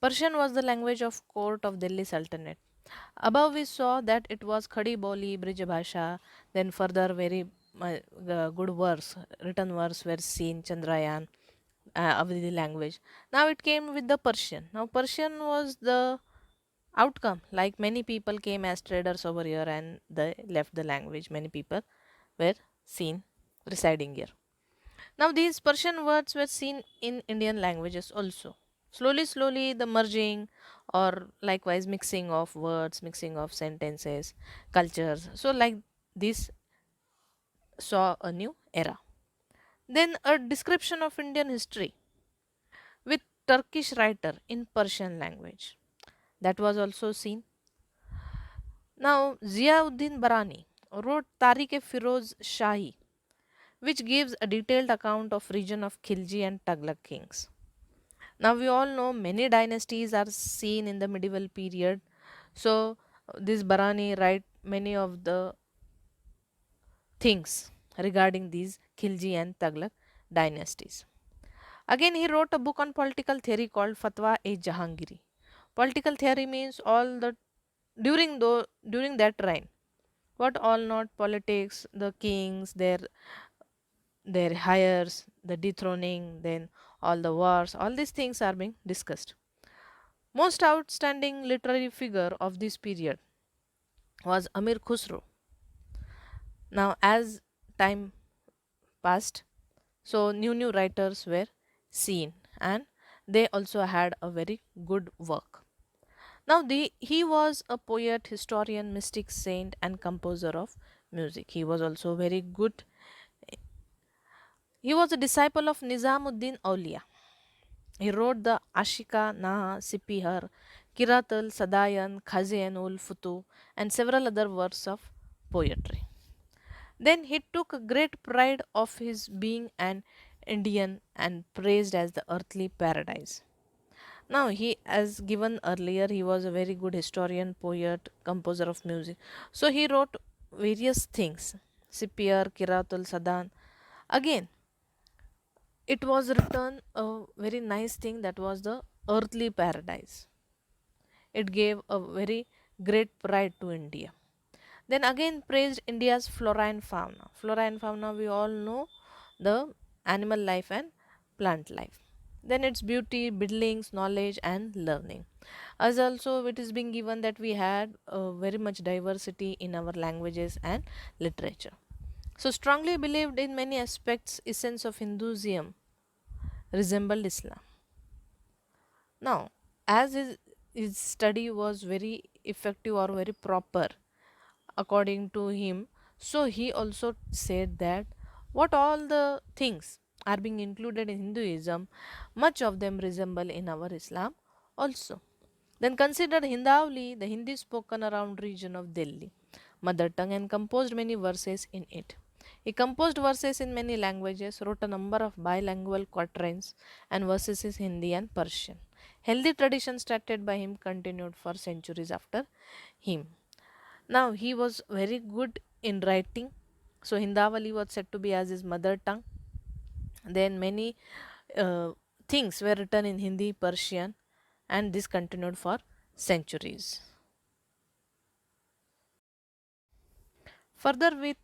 Persian was the language of court of Delhi Sultanate. Above we saw that it was Khadi Boli, Brij Bhasha, then further very good verse, written verse were seen, Chandrayaan, Awadhi language. Now it came with the Persian. Now Persian was the outcome. Like many people came as traders over here and they left the language. Many people were seen residing here. Now these Persian words were seen in Indian languages also. Slowly, the merging or likewise mixing of words, mixing of sentences, cultures. So like this saw a new era. Then a description of Indian history with Turkish writer in Persian language. That was also seen. Now Ziauddin Barani wrote Tariq-e-Firoz Shahi, which gives a detailed account of region of Khilji and Tughlaq kings. Now we all know many dynasties are seen in the medieval period. So this Barani write many of the things regarding these Khilji and Tughlaq dynasties. Again, he wrote a book on political theory called Fatwa-e-Jahangiri. Political theory means all the during that reign, what all not politics, the kings, their hires, the dethroning, then all the wars, all these things are being discussed. Most outstanding literary figure of this period was Amir Khusro. Now, as time passed, so new writers were seen and they also had a very good work. Now, he was a poet, historian, mystic, saint, and composer of music. He was also very good. He was a disciple of Nizamuddin Aulia. He wrote the Ashika, Naha, Sipihar, Kiratal, Sadayan, Khazianul, Futu, and several other works of poetry. Then he took a great pride of his being an Indian and praised as the earthly paradise. Now, he, as given earlier, he was a very good historian, poet, composer of music. So, he wrote various things Sipir, Kiratul, Sadan. Again, it was written a very nice thing that was the earthly paradise. It gave a very great pride to India. Then again praised India's flora and fauna. Flora and fauna, we all know the animal life and plant life. Then its beauty, buildings, knowledge, and learning. As also, it is being given that we had very much diversity in our languages and literature. So, strongly believed in many aspects, essence of Hinduism resembled Islam. Now, as his study was very effective or very proper, according to him, so he also said that what all the things are being included in Hinduism, much of them resemble in our Islam also. Then consider Hindavli, the Hindi spoken around region of Delhi, mother tongue, and composed many verses in it. He composed verses in many languages, wrote a number of bilingual quatrains and verses in Hindi and Persian. Healthy tradition started by him continued for centuries after him. Now he was very good in writing. So Hindavali was said to be as his mother tongue. Then many uh, things were written in Hindi, Persian, and this continued for centuries. Further, with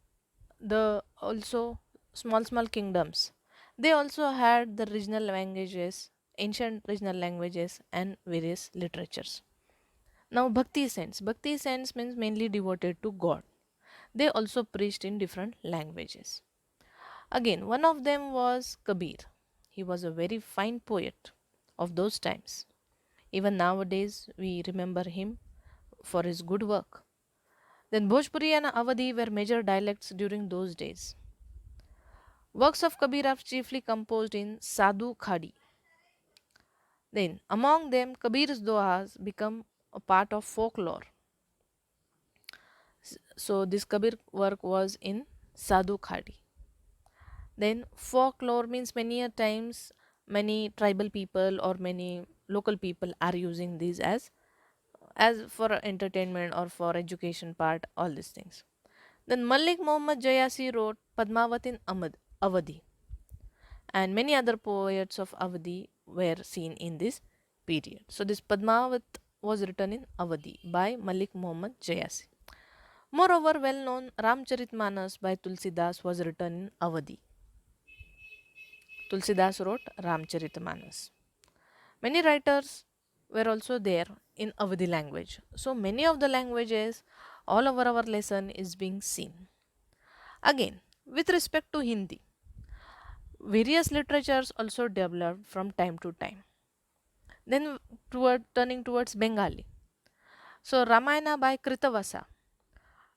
the also small kingdoms, they also had the regional languages, ancient regional languages, and various literatures. Now, Bhakti saints means mainly devoted to God. They also preached in different languages. Again, one of them was Kabir. He was a very fine poet of those times. Even nowadays, we remember him for his good work. Then Bhojpuri and Awadhi were major dialects during those days. Works of Kabir are chiefly composed in Sadhu Khadi. Then, among them, Kabir's dohas become a part of folklore. So, this Kabir work was in Sadhu Khadi. Then folklore means many a times many tribal people or many local people are using these as for entertainment or for education part, all these things. Then Malik Muhammad Jayasi wrote Padmavat in Awadhi, and many other poets of Awadhi were seen in this period. So this Padmavat was written in Awadhi by Malik Muhammad Jayasi. Moreover, well-known Ramcharitmanas by Tulsidas was written in Awadhi. Tulsidas wrote Ramcharitmanas. Many writers were also there in Awadhi language. So many of the languages all over our lesson is being seen. Again, with respect to Hindi, various literatures also developed from time to time. Then turning towards Bengali. So Ramayana by Kritavasa,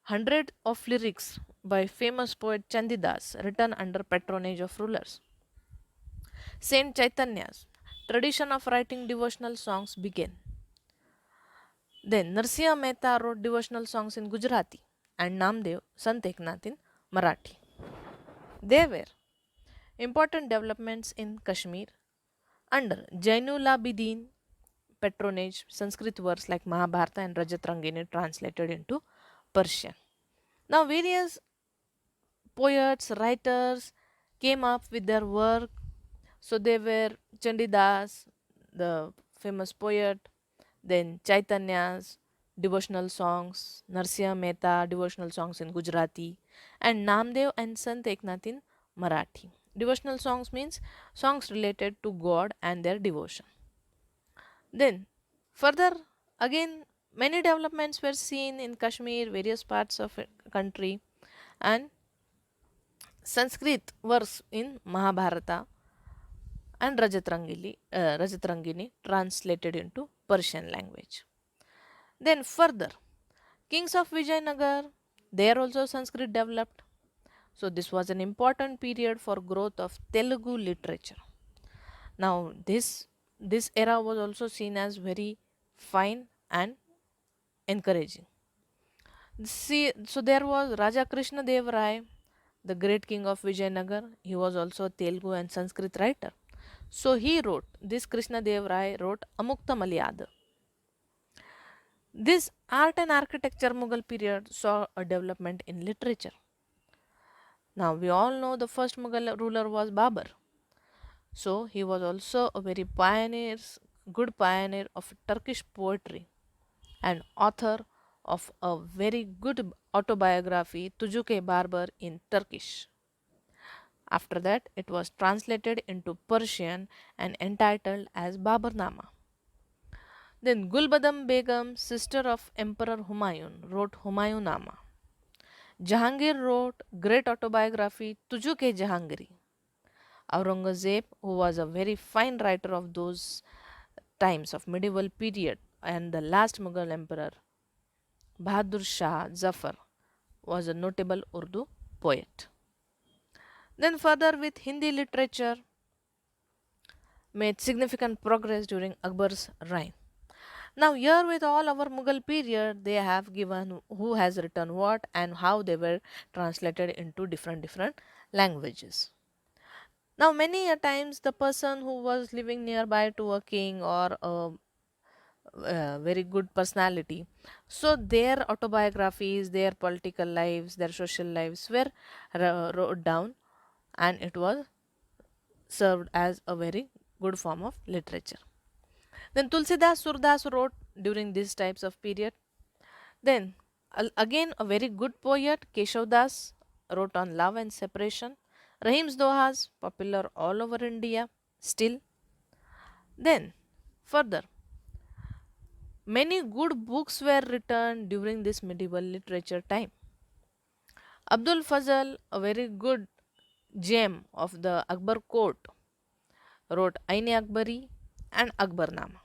hundred of lyrics by famous poet Chandidas written under patronage of rulers. Saint Chaitanya's tradition of writing devotional songs began. Then Narsiya Mehta wrote devotional songs in Gujarati and Namdev Sant Eknath in Marathi. There were important developments in Kashmir under Jainul Abidin patronage. Sanskrit works like Mahabharata and Rajat Rangini translated into Persian. Now various poets, writers came up with their work. So they were Chandidas, the famous poet, then Chaitanya's devotional songs, Narsiya Mehta devotional songs in Gujarati, and Namdev and Sant Eknath in Marathi. Devotional songs means songs related to God and their devotion. Then, further, again, many developments were seen in Kashmir, various parts of country, and Sanskrit works in Mahabharata and Rajat Rangini translated into Persian language. Then further, kings of Vijayanagar, there also Sanskrit developed. So this was an important period for growth of Telugu literature. Now this era was also seen as very fine and encouraging. See, so there was Raja Krishna Dev Rai, the great king of Vijayanagar. He was also a Telugu and Sanskrit writer. So he wrote, this Krishna Dev Rai wrote Amukta Malyada. This art and architecture Mughal period saw a development in literature. Now we all know the first Mughal ruler was Babur. So he was also a very good pioneer of Turkish poetry and author of a very good autobiography Tujuke Barbar in Turkish. After that, it was translated into Persian and entitled as Baburnama. Then Gulbadam Begum, sister of Emperor Humayun, wrote Humayunama. Jahangir wrote great autobiography Tujuke Jahangiri. Aurangzeb, who was a very fine writer of those times of medieval period, and the last Mughal emperor, Bahadur Shah Zafar, was a notable Urdu poet. Then further with Hindi literature made significant progress during Akbar's reign. Now here with all our Mughal period, they have given who has written what and how they were translated into different languages. Now many a times the person who was living nearby to a king or a very good personality, so their autobiographies, their political lives, their social lives were wrote down, and it was served as a very good form of literature. Then Tulsidas Surdas wrote during these types of period. Then again a very good poet Keshavdas wrote on love and separation. Rahim's Dohas popular all over India still. Then further, many good books were written during this medieval literature time. Abdul Fazal, a very good gem of the Akbar court, wrote Aine Akbari and Akbarnama.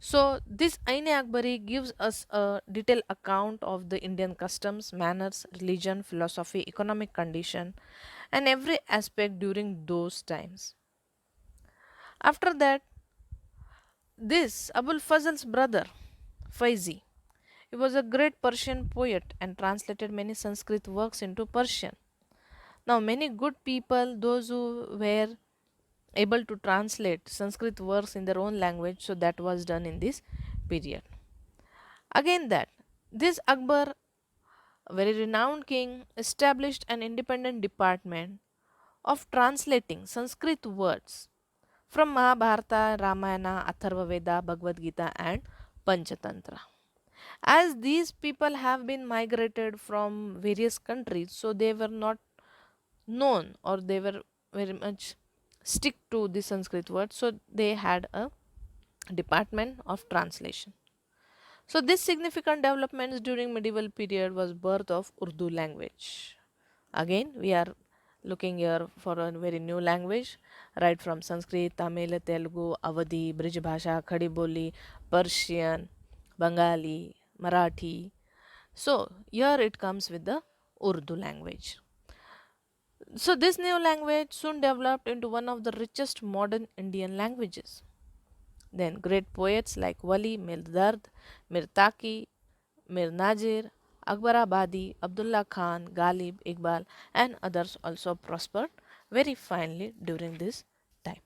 So this Aine Akbari gives us a detailed account of the Indian customs, manners, religion, philosophy, economic condition, and every aspect during those times. After that, this Abul Fazl's brother, Faizi, he was a great Persian poet and translated many Sanskrit works into Persian. Now, many good people, those who were able to translate Sanskrit works in their own language, so that was done in this period. Again, that this Akbar, a very renowned king, established an independent department of translating Sanskrit words from Mahabharata, Ramayana, Atharva Veda, Bhagavad Gita, and Panchatantra. As these people have been migrated from various countries, so they were not known, or they were very much stick to the Sanskrit word, so they had a department of translation. So this significant developments during medieval period was birth of Urdu language. Again, we are looking here for a very new language, right from Sanskrit, Tamil, Telugu, Awadhi, Brij Bhasha, Khadi Boli, Persian, Bengali, Marathi. So here it comes with the Urdu language. So this new language soon developed into one of the richest modern Indian languages. Then great poets like Wali, Mir Dard, Mir Taki, Mir Nazir, Akbarabadi, Abdullah Khan, Ghalib, Iqbal, and others also prospered very finely during this time.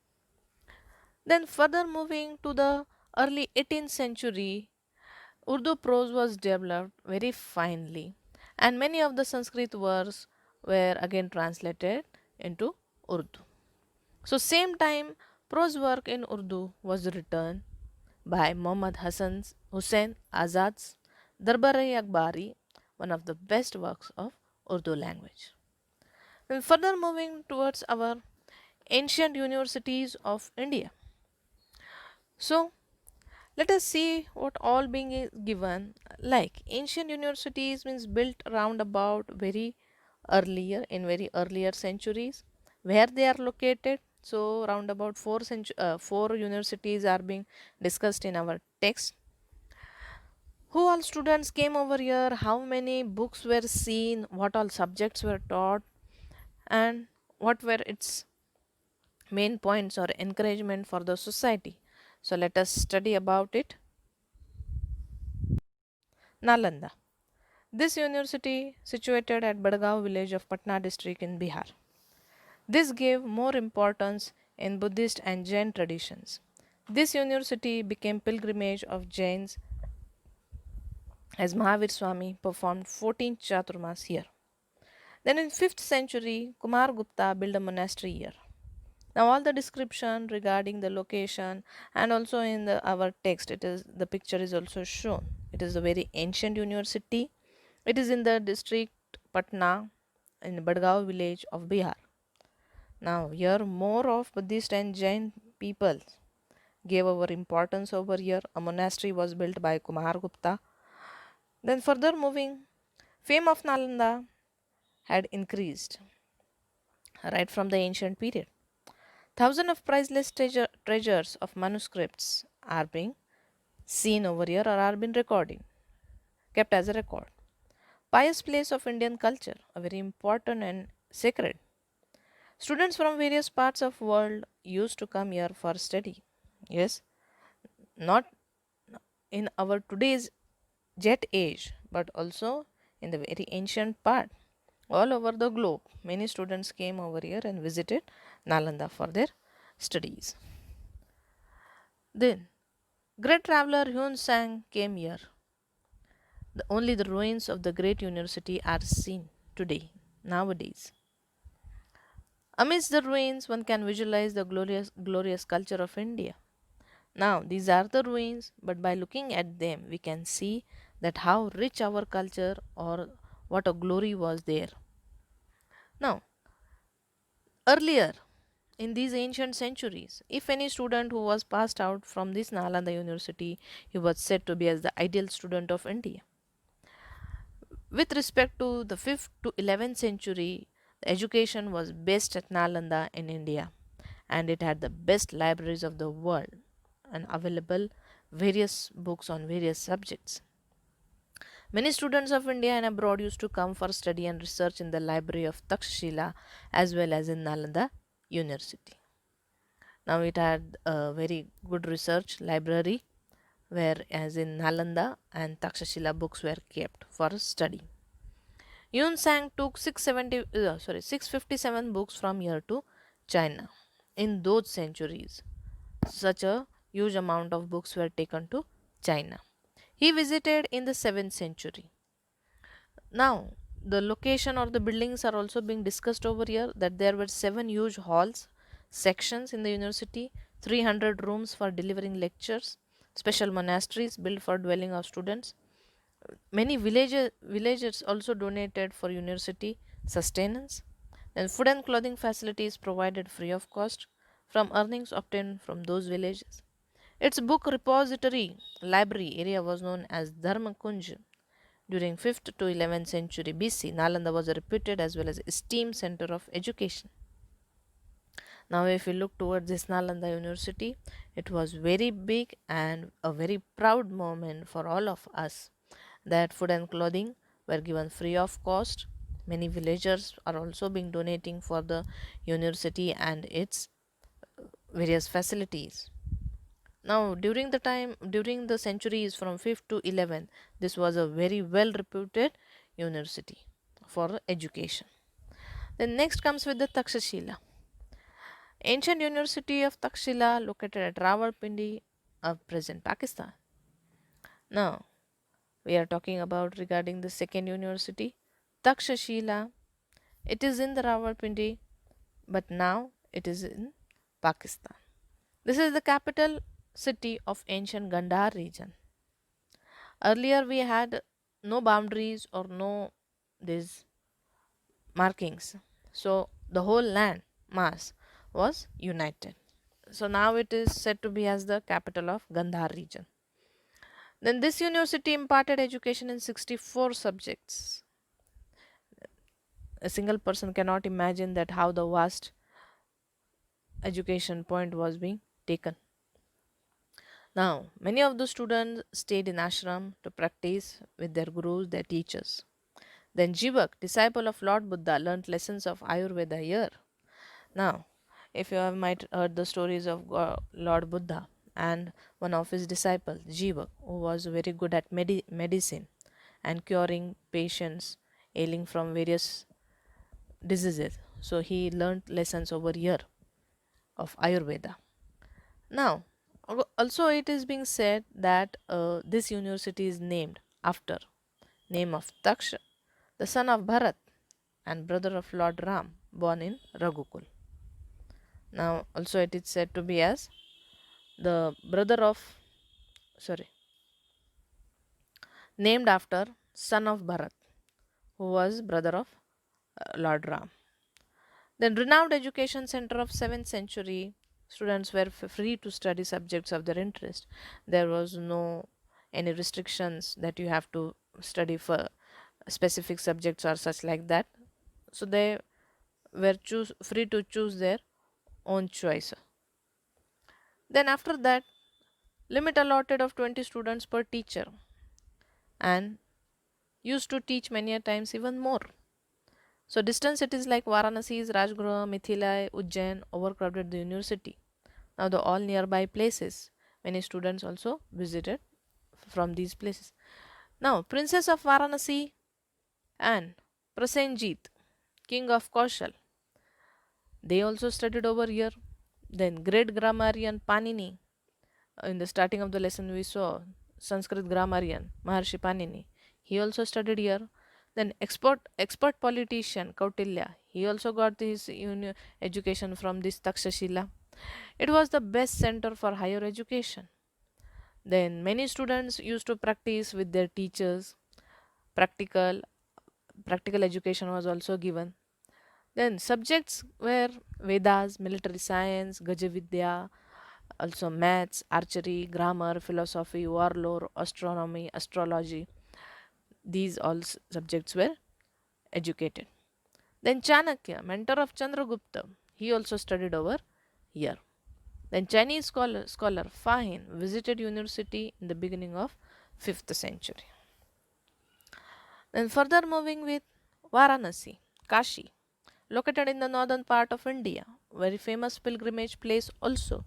Then, further moving to the early 18th century, Urdu prose was developed very finely, and many of the Sanskrit words were again translated into Urdu. So, same time, prose work in Urdu was written by Muhammad Hussain Azad's Darbar-e Akbari, one of the best works of Urdu language. Then further moving towards our ancient universities of India. So let us see what all being given. Like ancient universities means built around about very earlier in very earlier centuries. Where they are located? So round about four universities are being discussed in our text. Who all students came over here? How many books were seen? What all subjects were taught? And what were its main points or encouragement for the society? So let us study about it. Nalanda. This university situated at Badgaon village of Patna district in Bihar. This gave more importance in Buddhist and Jain traditions. This university became pilgrimage of Jains as Mahavir Swami performed 14 chaturmas here. Then in 5th century, Kumar Gupta built a monastery here. Now all the description regarding the location and also in our text, it is the picture is also shown. It is a very ancient university. It is in the district Patna in Badgaon village of Bihar. Now here more of Buddhist and Jain people gave our importance over here. A monastery was built by Kumar Gupta. Then further moving, fame of Nalanda had increased right from the ancient period. Thousands of priceless treasures of manuscripts are being seen over here or are being recorded, kept as a record. Pious place of Indian culture, a very important and sacred. Students from various parts of world used to come here for study. Yes, not in our today's jet age, but also in the very ancient part. All over the globe, many students came over here and visited Nalanda for their studies. Then, great traveler Hyun Sang came here. Only the ruins of the great university are seen today, nowadays. Amidst the ruins, one can visualize the glorious culture of India. Now, these are the ruins, but by looking at them, we can see that how rich our culture or what a glory was there. Now, earlier in these ancient centuries, if any student who was passed out from this Nalanda University, he was said to be as the ideal student of India. With respect to the 5th to 11th century, the education was best at Nalanda in India, and it had the best libraries of the world and available various books on various subjects. Many students of India and abroad used to come for study and research in the library of Takshashila as well as in Nalanda University. Now it had a very good research library whereas in Nalanda and Takshashila books were kept for study. Yun Sang took 657 books from here to China. In those centuries, such a huge amount of books were taken to China. He visited in the 7th century. Now, the location or the buildings are also being discussed over here that there were 7 huge halls, sections in the university, 300 rooms for delivering lectures, special monasteries built for dwelling of students. Many villagers also donated for university sustenance. And food and clothing facilities provided free of cost from earnings obtained from those villages. Its book repository library area was known as Dharmakunj. During 5th to 11th century BC, Nalanda was a reputed as well as esteemed center of education. Now, if we look towards this Nalanda University, it was very big and a very proud moment for all of us that food and clothing were given free of cost. Many villagers are also being donating for the university and its various facilities. Now, during the centuries from 5th to 11th, this was a very well reputed university for education. Then next comes with the Takshashila. Ancient University of Takshila located at Rawalpindi of present Pakistan. Now, we are talking about regarding the second university, Takshashila. It is in the Rawalpindi, but now it is in Pakistan. This is the capital city of ancient Gandhar region. Earlier we had no boundaries or no these markings. So the whole land mass was united. So now it is said to be as the capital of Gandhar region. Then this university imparted education in 64 subjects. A single person cannot imagine that how the vast education point was being taken. Now, many of the students stayed in ashram to practice with their gurus, their teachers. Then Jivak, disciple of Lord Buddha, learnt lessons of Ayurveda here. Now, if you have might heard the stories of Lord Buddha and one of his disciples, Jivak, who was very good at medicine and curing patients ailing from various diseases. So he learnt lessons over here of Ayurveda. Now, also it is being said that this university is named after name of Taksha, the son of Bharat and brother of Lord Ram, born in Raghukul. Now, also it is said to be as the brother of, sorry, named after son of Bharat, who was brother of Lord Ram. Then renowned education center of 7th century, students were free to study subjects of their interest. There was no any restrictions that you have to study for specific subjects or such like that. So they were free to choose their own choice. Then after that, limit allotted of 20 students per teacher and used to teach many a times even more. So distant cities like Varanasi, Rajgruha, Mithila, Ujjain overcrowded the university. Now the all nearby places, many students also visited from these places. Now Princess of Varanasi and Prasenjit, King of Kaushal, they also studied over here. Then great grammarian Panini, in the starting of the lesson we saw Sanskrit grammarian Maharshi Panini. He also studied here. Then expert politician Kautilya. He also got his education from this Takshashila. It was the best center for higher education. Then many students used to practice with their teachers. Practical practical education was also given. Then subjects were Vedas, military science, Gajavidya, also maths, archery, grammar, philosophy, warlore, astronomy, astrology. These all subjects were educated. Then Chanakya, mentor of Chandragupta, he also studied over here. Then Chinese scholar Fahin visited university in the beginning of 5th century. Then further moving with Varanasi, Kashi, located in the northern part of India, very famous pilgrimage place also,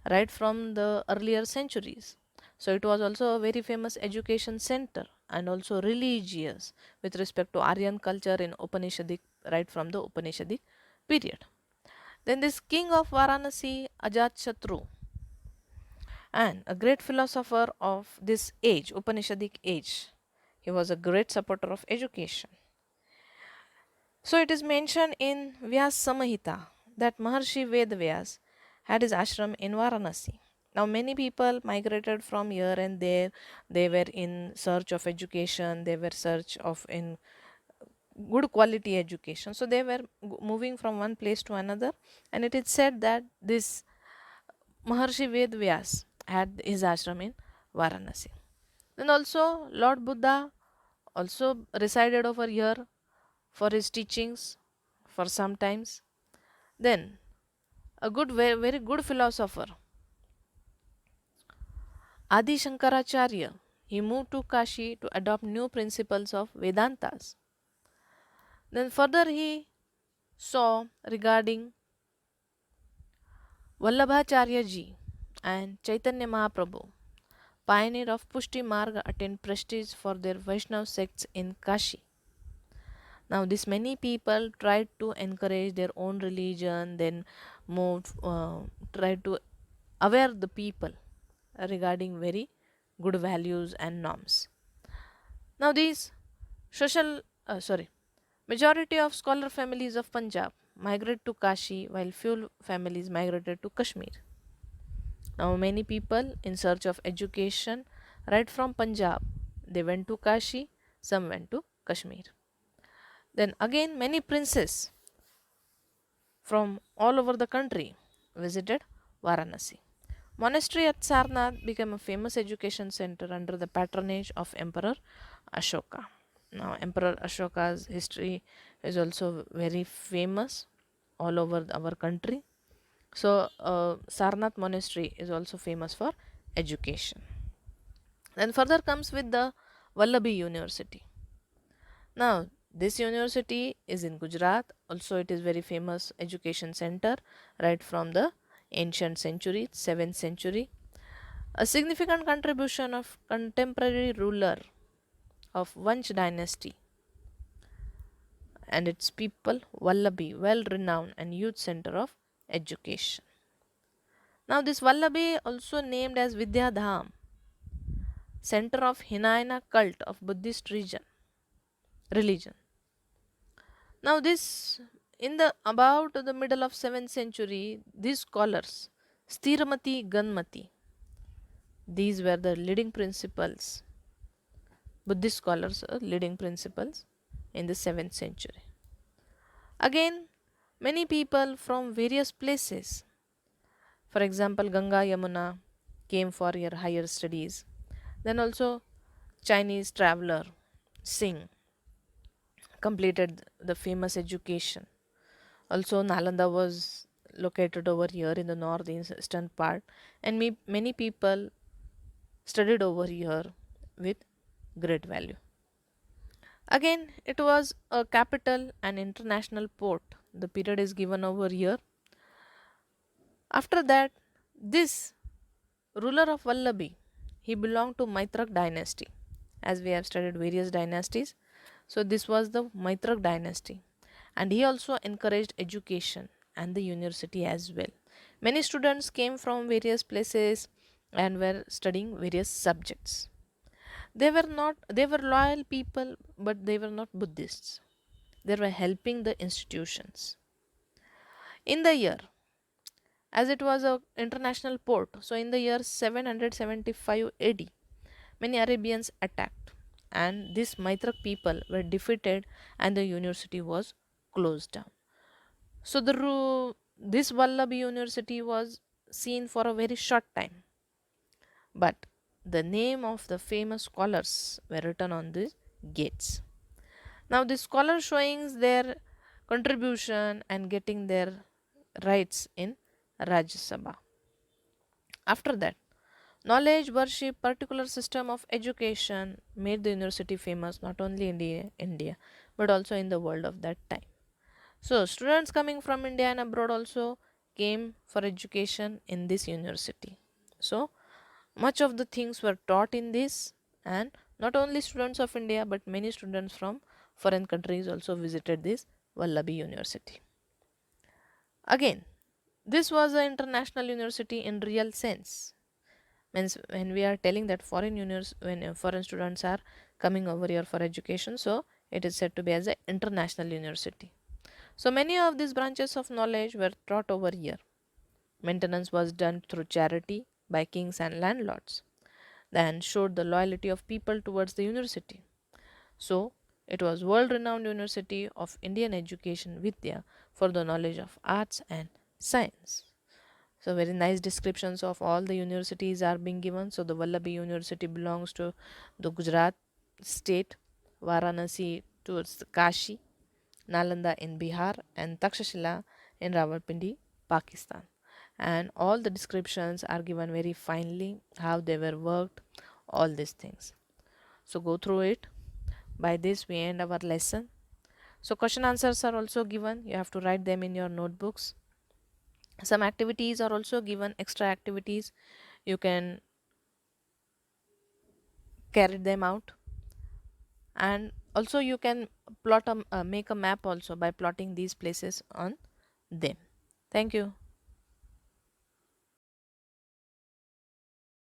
right from the earlier centuries. So it was also a very famous education center and also religious with respect to Aryan culture in Upanishadic, right from the Upanishadic period. Then this king of Varanasi, Ajat and a great philosopher of this age, Upanishadic age. He was a great supporter of education. So it is mentioned in Vyas Samahita that Maharshi Vedvyas had his ashram in Varanasi. Now, many people migrated from here and there. They were in search of education. They were search of in good quality education. So they were moving from one place to another. And it is said that this Maharshi Ved Vyas had his ashram in Varanasi. Then also Lord Buddha also resided over here for his teachings for some times. Then a good, very, very good philosopher, Adi Shankaracharya, he moved to Kashi to adopt new principles of Vedantas. Then further he saw regarding Vallabhacharya ji and Chaitanya Mahaprabhu, pioneer of Pushti Marga, attained prestige for their Vaishnav sects in Kashi. Now, this many people tried to encourage their own religion, then moved, tried to aware the people regarding very good values and norms. Now, these social, majority of scholar families of Punjab migrated to Kashi, while few families migrated to Kashmir. Now, many people in search of education, right from Punjab, they went to Kashi, some went to Kashmir. Then again, many princes from all over the country visited Varanasi. Monastery at Sarnath became a famous education center under the patronage of Emperor Ashoka. Now, Emperor Ashoka's history is also very famous all over our country. So, Sarnath Monastery is also famous for education. Then further comes with the Vallabhi University. Now, this university is in Gujarat. Also, it is very famous education center right from the ancient century, 7th century. A significant contribution of contemporary ruler of Vansh dynasty and its people, Vallabhi, well renowned and youth center of education. Now, this Vallabhi also named as Vidyadham, center of Hinayana cult of Buddhist religion. Now, this in the about the middle of 7th century, these scholars, Stiramati Ganmati, these were the leading principles, Buddhist scholars, leading principles in the 7th century. Again, many people from various places, for example, Ganga Yamuna, came for their higher studies. Then also Chinese traveler Singh completed the famous education. Also, Nalanda was located over here in the northeastern part, and many people studied over here with great value. Again, it was a capital and international port. The period is given over here. After that, this ruler of Vallabhi, he belonged to Maitrak dynasty. As we have studied various dynasties, so this was the Maitrak dynasty, and he also encouraged education and the university as well. Many students came from various places and were studying various subjects. They were loyal people, but they were not Buddhists. They were helping the institutions. In the year, as it was a international port, so in the year 775 AD, many Arabians attacked, and these Maitrak people were defeated, and the university was closed down. So this Vallabhi University was seen for a very short time, but the name of the famous scholars were written on the gates. Now the scholars showing their contribution and getting their rights in Rajya Sabha. After that, knowledge, worship, particular system of education made the university famous not only in India but also in the world of that time. So, students coming from India and abroad also came for education in this university. So, much of the things were taught in this, and not only students of India but many students from foreign countries also visited this Vallabhi University. Again, this was an international university in real sense. Means when we are telling that when foreign students are coming over here for education, so it is said to be as an international university. So many of these branches of knowledge were taught over here. Maintenance was done through charity by kings and landlords, then showed the loyalty of people towards the university. So, it was world renowned university of Indian education Vidya for the knowledge of arts and science. So very nice descriptions of all the universities are being given. So the Vallabhi University belongs to the Gujarat state, Varanasi towards the Kashi, Nalanda in Bihar, and Takshashila in Rawalpindi, Pakistan. And all the descriptions are given very finely, how they were worked, all these things. So go through it. By this we end our lesson. So question answers are also given. You have to write them in your notebooks. Some activities are also given, extra activities. You can carry them out, and also you can make a map also by plotting these places on them. Thank you.